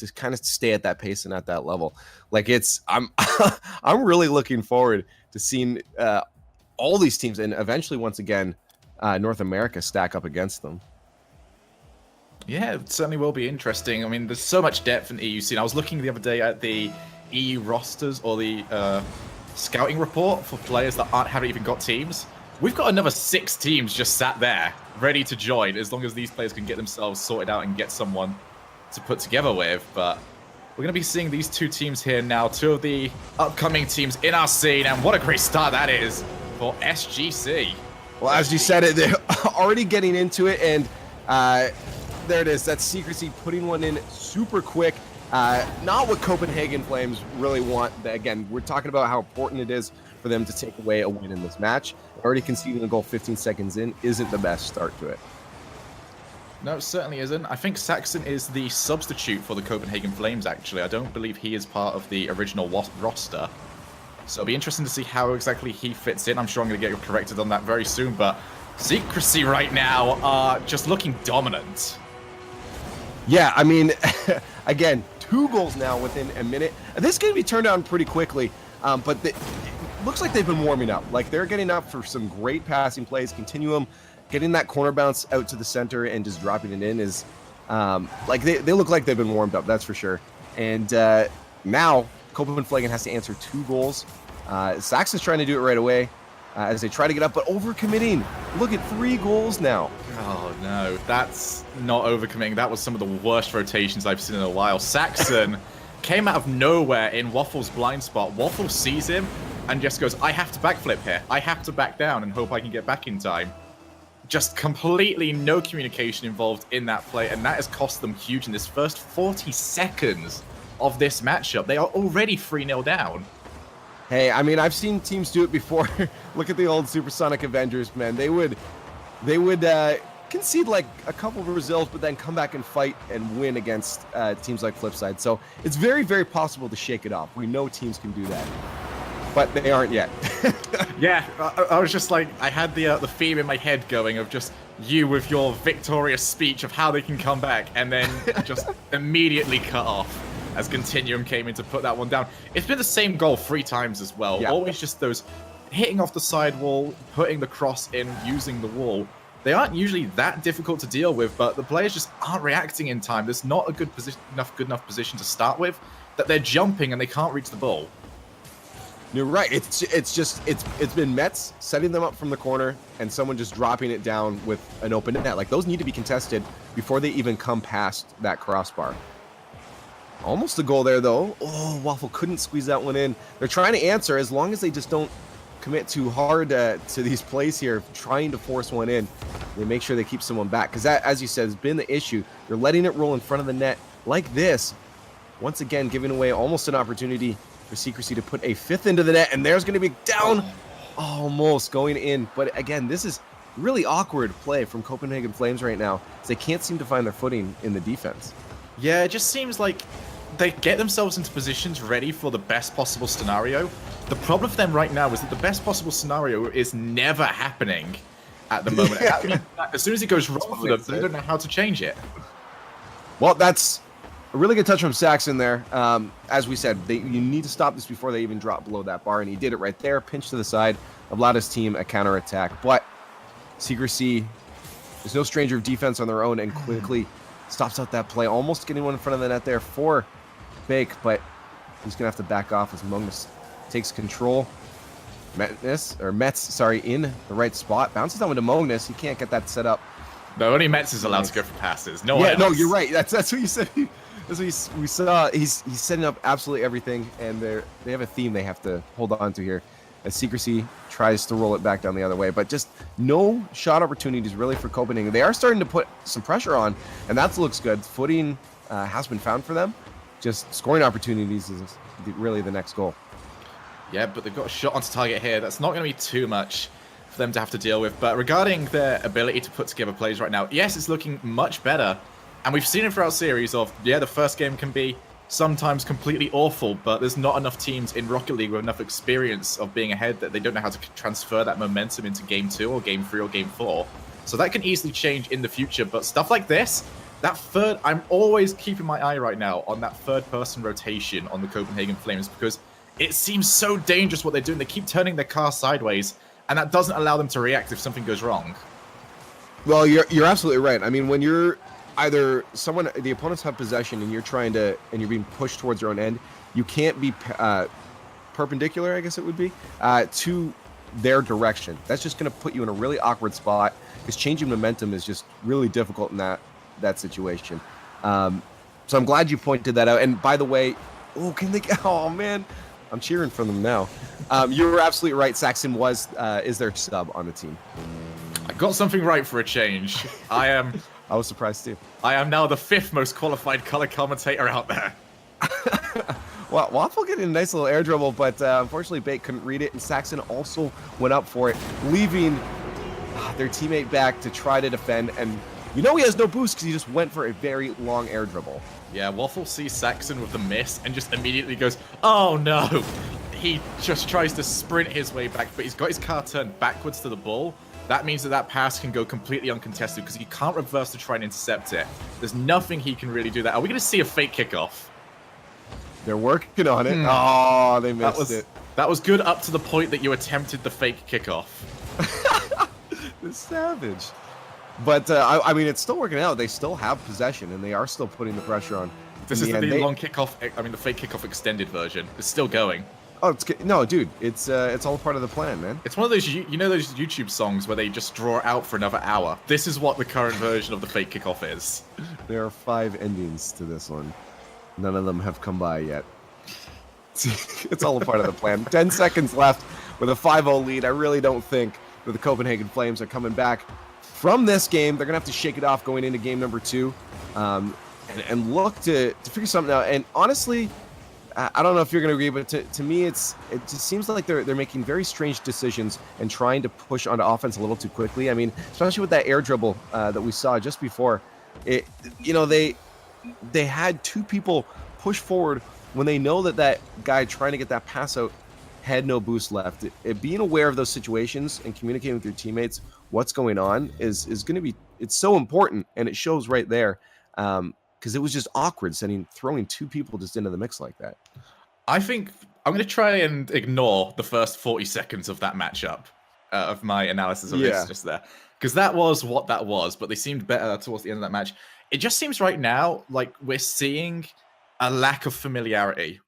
to kind of stay at that pace and at that level. Like I'm I'm really looking forward to seeing all these teams and eventually once again North America stack up against them. Yeah, it certainly will be interesting. I mean, there's so much depth in EU scene. I was looking the other day at the EU rosters or the scouting report for players that haven't even got teams. We've got another 6 teams just sat there, ready to join, as long as these players can get themselves sorted out and get someone to put together with. But we're going to be seeing these 2 teams here now, 2 of the upcoming teams in our scene, and what a great start that is for SGC. Well, as you said it, they're already getting into it, and there it is. That's Secrecy putting one in super quick. Not what Copenhagen Flames really want. Again, we're talking about how important it is for them to take away a win in this match. Already conceding a goal 15 seconds in isn't the best start to it. No, it certainly isn't. I think Saxon is the substitute for the Copenhagen Flames, actually. I don't believe he is part of the original roster. So it'll be interesting to see how exactly he fits in. I'm sure I'm going to get corrected on that very soon, but Secrecy right now are just looking dominant. Yeah, I mean, again, 2 goals now within a minute. This can be turned on pretty quickly, but it looks like they've been warming up. Like, they're getting up for some great passing plays, continuum, getting that corner bounce out to the center and just dropping it in is, like, they look like they've been warmed up, that's for sure. And now, Copenhagen has to answer 2 goals. Saxon's trying to do it right away as they try to get up, but overcommitting. Look at 3 goals now. Oh, no, that's not overcommitting. That was some of the worst rotations I've seen in a while. Saxon came out of nowhere in Waffle's blind spot. Waffle sees him and just goes, I have to backflip here. I have to back down and hope I can get back in time. Just completely no communication involved in that play, and that has cost them huge in this first 40 seconds of this matchup. They are already 3-0 down. Hey, I mean, I've seen teams do it before. Look at the old Supersonic Avengers, man. They would concede like a couple of results, but then come back and fight and win against teams like Flipside. So it's very, very possible to shake it off. We know teams can do that, but they aren't yet. Yeah, I was just like, I had the theme in my head going of just you with your victorious speech of how they can come back, and then just immediately cut off as Continuum came in to put that one down. It's been the same goal 3 times as well. Yeah. Always just those hitting off the side wall, putting the cross in, using the wall. They aren't usually that difficult to deal with, but the players just aren't reacting in time. There's not a good enough position to start with, that they're jumping and they can't reach the ball. You're right. It's been Mets setting them up from the corner and someone just dropping it down with an open net. Like, those need to be contested before they even come past that crossbar. Almost a goal there, though. Oh, Waffle couldn't squeeze that one in. They're trying to answer as long as they just don't commit too hard to these plays here, trying to force one in. They make sure they keep someone back, because that, as you said, has been the issue. They're letting it roll in front of the net like this. Once again, giving away almost an opportunity for Secrecy to put a 5th into the net, and there's going to be down, almost going in. But again, this is really awkward play from Copenhagen Flames right now, as they can't seem to find their footing in the defense. Yeah, it just seems like they get themselves into positions ready for the best possible scenario. The problem for them right now is that the best possible scenario is never happening at the moment. I mean, as soon as it goes wrong for them, they don't know how to change it. Well, that's a really good touch from Saxon there. As we said, you need to stop this before they even drop below that bar, and he did it right there. Pinch to the side, allowed his team a counterattack. But Secrecy is no stranger of defense on their own, and quickly stops out that play, almost getting one in front of the net there for Bake, but he's gonna have to back off as Magnus takes control. Mets, in the right spot, bounces down into Magnus. He can't get that set up. No, only Mets is allowed to go for passes. No one else. No, you're right. That's what you said. That's what we saw. He's setting up absolutely everything, and they have a theme they have to hold on to here. As Secrecy tries to roll it back down the other way, but just no shot opportunities really for Copenhagen. They are starting to put some pressure on, and that looks good. Footing has been found for them. Just scoring opportunities is really the next goal. Yeah, but they've got a shot onto target here. That's not going to be too much for them to have to deal with. But regarding their ability to put together plays right now, yes, it's looking much better. And we've seen it throughout series of, yeah, the first game can be sometimes completely awful, but there's not enough teams in Rocket League with enough experience of being ahead that they don't know how to transfer that momentum into Game 2 or Game 3 or Game 4. So that can easily change in the future, but stuff like this, that third, I'm always keeping my eye right now on that third-person rotation on the Copenhagen Flames because it seems so dangerous what they're doing. They keep turning their car sideways, and that doesn't allow them to react if something goes wrong. Well, you're absolutely right. I mean, when you're either the opponents have possession and you're being pushed towards your own end, you can't be perpendicular, I guess it would be, to their direction. That's just going to put you in a really awkward spot because changing momentum is just really difficult in that situation. So I'm glad you pointed that out. And by the way, oh man, I'm cheering for them now. You were absolutely right. Saxon is their sub on the team. I got something right for a change. I was surprised too. I am now the 5th most qualified color commentator out there. Well, Waffle getting a nice little air dribble, but unfortunately Bait couldn't read it, and Saxon also went up for it, leaving their teammate back to try to defend, and he has no boost because he just went for a very long air dribble. Yeah, Waffle sees Saxon with the miss and just immediately goes, oh no! He just tries to sprint his way back, but he's got his car turned backwards to the ball. That means that pass can go completely uncontested because he can't reverse to try and intercept it. There's nothing he can really do that. Are we going to see a fake kickoff? They're working on it. Oh, they missed it. That was good up to the point that you attempted the fake kickoff. It's savage. But, I mean, it's still working out. They still have possession, and they are still putting the pressure on. This is the long kickoff, the fake kickoff extended version. It's still going. Oh, no, dude. It's all part of the plan, man. It's one of those, those YouTube songs where they just draw it out for another hour. This is what the current version of the fake kickoff is. There are 5 endings to this one. None of them have come by yet. It's all a part of the plan. 10 seconds left with a 5-0 lead. I really don't think that the Copenhagen Flames are coming back from this game. They're going to have to shake it off going into game number 2 and look to figure something out. And honestly, I don't know if you're going to agree, but to me, it just seems like they're making very strange decisions and trying to push onto offense a little too quickly. I mean, especially with that air dribble that we saw just before. They had 2 people push forward when they know that guy trying to get that pass out had no boost left. Being aware of those situations and communicating with your teammates what's going on is going to be, it's so important, and it shows right there. Because it was just awkward throwing 2 people just into the mix like that. I think I'm going to try and ignore the first 40 seconds of that matchup, of my analysis of this just there. Because that was what that was, but they seemed better towards the end of that match. It just seems right now like we're seeing a lack of familiarity